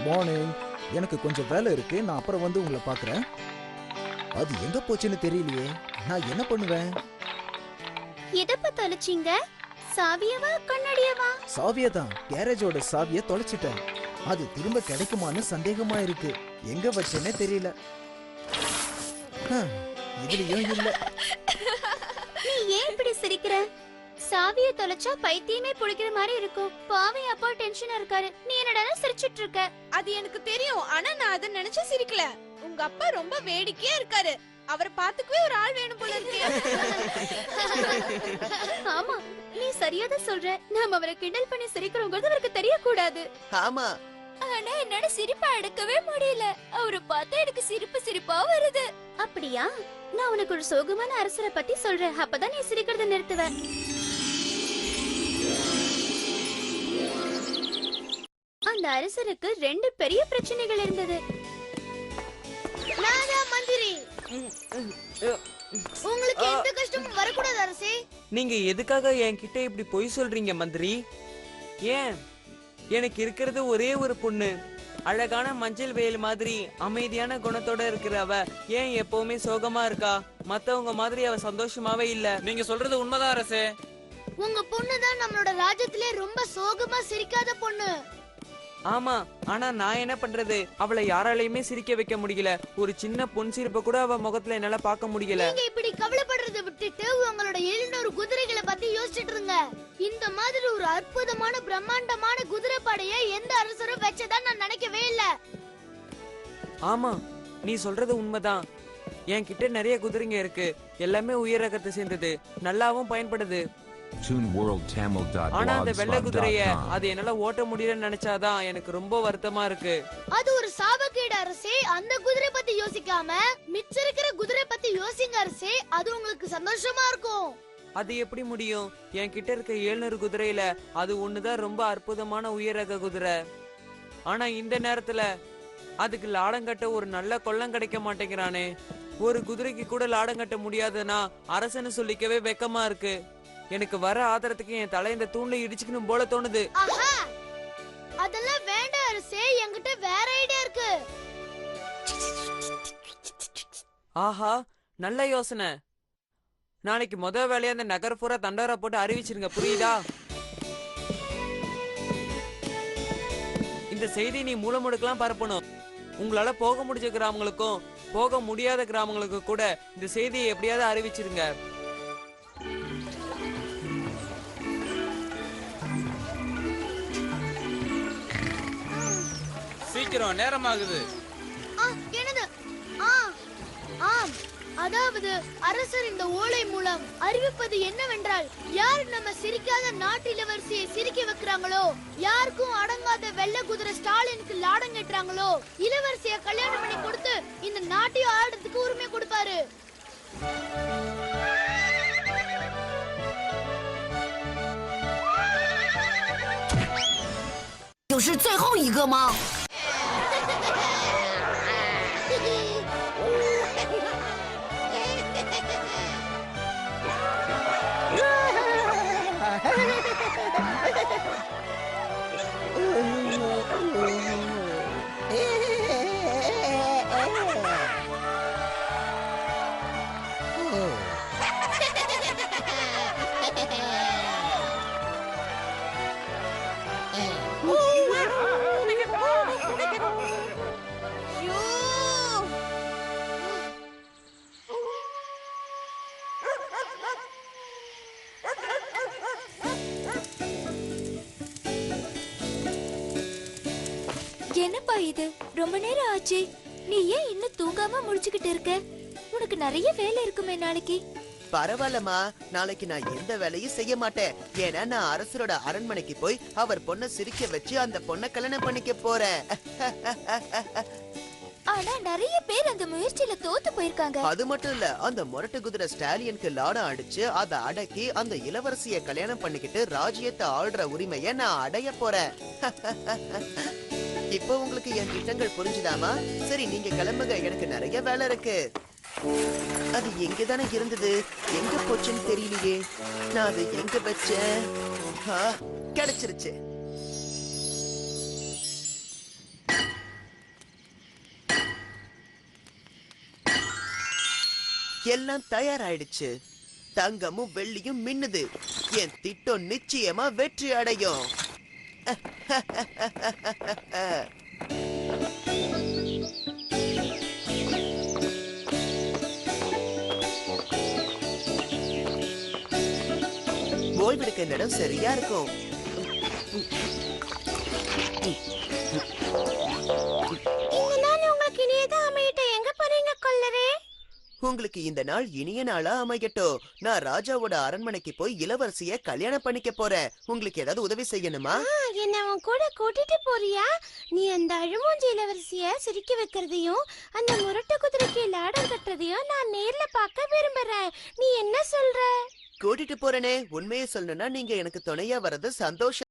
Morning. எனக்கு கொஞ்சம் வேலை இருக்கு, நான் அப்புறம் வந்து உங்களை பார்க்குறேன். அது எங்க போச்சுன்னு தெரியலையே. நான் என்ன பண்ணுவேன்? எதப்ப தொலைச்சிங்க? சாவியவா கண்ணாடியவா? சாவியை தான். கேரேஜோட சாவியை தொலைச்சிட்டேன். அது திரும்ப கிடைக்குமான்னு சந்தேகமா இருக்கு. எங்க வச்சேனே தெரியல. இதுலயும் இல்ல. நீ ஏன் இப்படி சிரிக்கிற? சாவிய தொலைச்சா பைத்தியமே புடிக்கிற மாதிரி இருக்கும். பாவி அப்பா டென்ஷனா இருக்காரு, நீ என்னடா சிரிச்சிட்டு இருக்க? அது எனக்கு தெரியும், ஆனா நான் அதை நினைச்சு சிரிக்கல. உங்க அப்பா ரொம்ப வேடிக்கையா இருக்காரு. அவரை பாத்துக்கவே ஒரு ஆள் வேணும் போல இருக்கு. ஆமா, நீ சரியாதான் சொல்ற. நாம அவரை கிண்டல் பண்ணி சிரிக்கிறோங்கிறது அவருக்கு தெரியக்கூடாது. ஆமா, ஆனா என்னோட சிரிப்பை அடக்கவே முடியல. அவரை பார்த்தா எனக்கு சிரிப்பா வருது. அப்படியா? நான் உனக்கு ஒரு சோகமான அரசரை பத்தி சொல்றேன், அப்பதான் நீ சிரிக்கிறத நிறுத்துவ. அந்த அரசருக்கு 2 பெரிய பிரச்சனைகள் இருந்தது. மந்திரி, உங்களுக்கு எந்த கஷ்டமும் வரக்கூடாது அரசே. நீங்க எதுக்காக என்கிட்ட இப்படி பொய் சொல்றீங்க மந்திரி? ஏன்? எனக்கு இருக்கிறது ஒரே ஒரு பொண்ணு. அழகான மஞ்சள் வெயில் மாதிரி அமைதியான குணத்தோட இருக்கிற அவ ஏன் எப்பவுமே சோகமா இருக்கா? மத்தவங்க மாதிரி அவ சந்தோஷமாவே இல்ல. நீங்க சொல்றது உண்மைதான் அரசே. உங்க பொண்ணு தான் நம்மளோட ராஜ்யத்திலே ரொம்ப சோகமா சிரிக்காத பொண்ணு. ஆமா, ஆனா நான் என்ன பண்றது? அவளை யாராலையுமே சிரிக்க வைக்க முடியல. ஒரு சின்ன பொன் சிரிப்பை கூட அவ முகத்துல என்னால பார்க்க முடியல. நீங்க இப்படி கவலைப்படுறதை விட்டுட்டு உங்களோட 700 குதிரைகளை பத்தி யோசிச்சுட்டு இருங்க. இந்த மாதிரி ஒரு அற்புதமான பிரம்மாண்டமான குதிரை படையை எந்த அரசரும் வச்சதா நான் நினைக்கவே இல்ல. ஆமா, நீ சொல்றது உண்மைதான். என்கிட்ட நிறைய குதிரைங்க இருக்கு. எல்லாமே உயர் ரகத்தை சேர்ந்தது, நல்லாவும் பயன்படுது. ஆனா அந்த வெள்ளை குதிரைய அது என்னால ஓட்ட முடியலன்னு நினைச்சாதான் எனக்கு ரொம்ப வருத்தமா இருக்கு. அது ஒரு சாபக்கேடு அரசே. அந்த குதிரை பத்தி யோசிக்காம மிச்ச இருக்கிற குதிரை பத்தி யோசிங்க அரசே. அது உங்களுக்கு சந்தோஷமா இருக்கும். அது எப்படி முடியும்? என்கிட்ட இருக்க 700 குதிரையில அது ஒண்ணுதான் ரொம்ப அற்புதமான உயர் ரக குதிரை. ஆனா இந்த நேரத்துல அதுக்கு லாடம் கட்ட ஒரு நல்ல கொல்லம் கிடைக்க மாட்டேங்கிறானே. ஒரு குதிரைக்கு கூட லாடம் கட்ட முடியாதுன்னா அரசன்னு சொல்லிக்கவே வெக்கமா இருக்கு. எனக்கு வர ஆதரத்துக்கு என் தலை இந்த தூண்ல இடிச்சுக்கணும் போல தோணுது. அதெல்லாம் வேண்டாம் அரசே, என்கிட்ட வேற ஐடியா இருக்கு. ஆஹா, நல்ல யோசனை. நாளைக்கு முதல் வேலையா அந்த நகர் பூரா தண்டோரா போட்டு அறிவிச்சிருங்க, புரியுதா? இந்த செய்தி நீ மூலமுடுக்கெல்லாம் பரப்பணும். உங்களால போக முடிஞ்ச கிராமங்களுக்கும் போக முடியாத கிராமங்களுக்கும் கூட இந்த செய்தியை எப்படியாவது அறிவிச்சிருங்க. சீக்கிரம், நேரமாகுது. என்னது? ஆம், அதாவது அரசர் இந்த ஓலை மூலம் அறிவிப்பது என்னவென்றால், யார் நம்ம சிரிக்காத நாட்டு இளவரசியை சிரிக்க வைக்கிறாங்களோ, யாருக்கும் அடங்காத வெள்ளை குதிரை ஸ்டாலினுக்கு லாடம் கட்டுறாங்களோ, இளவரசியை கல்யாணம் பண்ணி கொடுத்து இந்த நாட்டையும் ஆடுறதுக்கு உரிமை கொடுப்பாரு. 就是最后一个吗？ என்னப்பா இது? ரொம்ப நேரம் ஆச்சு. நீ ஏன் இன்னும் தூங்காம முடிச்சுக்கிட்டு இருக்க? உனக்கு நிறைய வேலை இருக்குமே நாளைக்கு. பரவாயில்லம்மா, நாளைக்கு நான் எந்த வேலையும் செய்ய மாட்டேன். ஏன்னா நான் அரசரோட அரண்மனைக்கு போய் அவர் பொண்ணை சிரிக்க வச்சு அந்த பொண்ணை கல்யாணம் பண்ணிக்க போறேன். ஆனா நிறைய பேர் அந்த முயற்சியில தோத்து போயிருக்காங்க. அது மட்டும் இல்ல, அந்த முரட்டு குதிரை ஸ்டாலியனுக்கு லாடம் அடிச்சு அதை அடக்கி அந்த இளவரசியை கல்யாணம் பண்ணிக்கிட்டு ராஜ்யத்தை ஆள்ற உரிமையை நான் அடைய போறேன். இப்போ உங்களுக்கு என் திட்டங்கள் புரிஞ்சுதாமா? சரி, நீங்க கிளம்புங்க, எனக்கு நிறைய வேலை இருக்கு. அது எங்கதானே இருந்தது, எங்க போச்சுன்னு தெரியலையே. நான் அது எங்க வச்சேன்? கிடைச்சிருச்சு. எல்லாம் தயாராயிடுச்சு. தங்கமும் வெள்ளியும் மின்னுது. என் திட்டம் நிச்சயமா வெற்றி அடையும். ஓய்வெடுக்க இந்த இடம் சரியா இருக்கும். உங்களுக்கு இனியதான் அமையிட்ட எங்க போறீங்க கொல்லரே? உங்களுக்கு இந்த நாள் இனிய நாளா அமையட்டும். நான் ராஜாவோட அரண்மனைக்கு போய் இளவரசிய கல்யாணம் பண்ணிக்க போறேன். உங்களுக்கு ஏதாவது உதவி செய்யணுமா? என்ன உன் கூட கூட்டிட்டு போறியா? நீ அந்த அழுமூஞ்சி இளவரசிய சிரிக்க வைக்கிறதையும் அந்த முரட்டு குதிரைக்கு லாடம் கட்டுறதையும் நான் நேர்ல பார்க்க விரும்புறேன். நீ என்ன சொல்ற? கூட்டிட்டு போறேனே. உண்மையை சொல்லணும்னா நீங்க எனக்கு துணையா வர்றது சந்தோஷம்.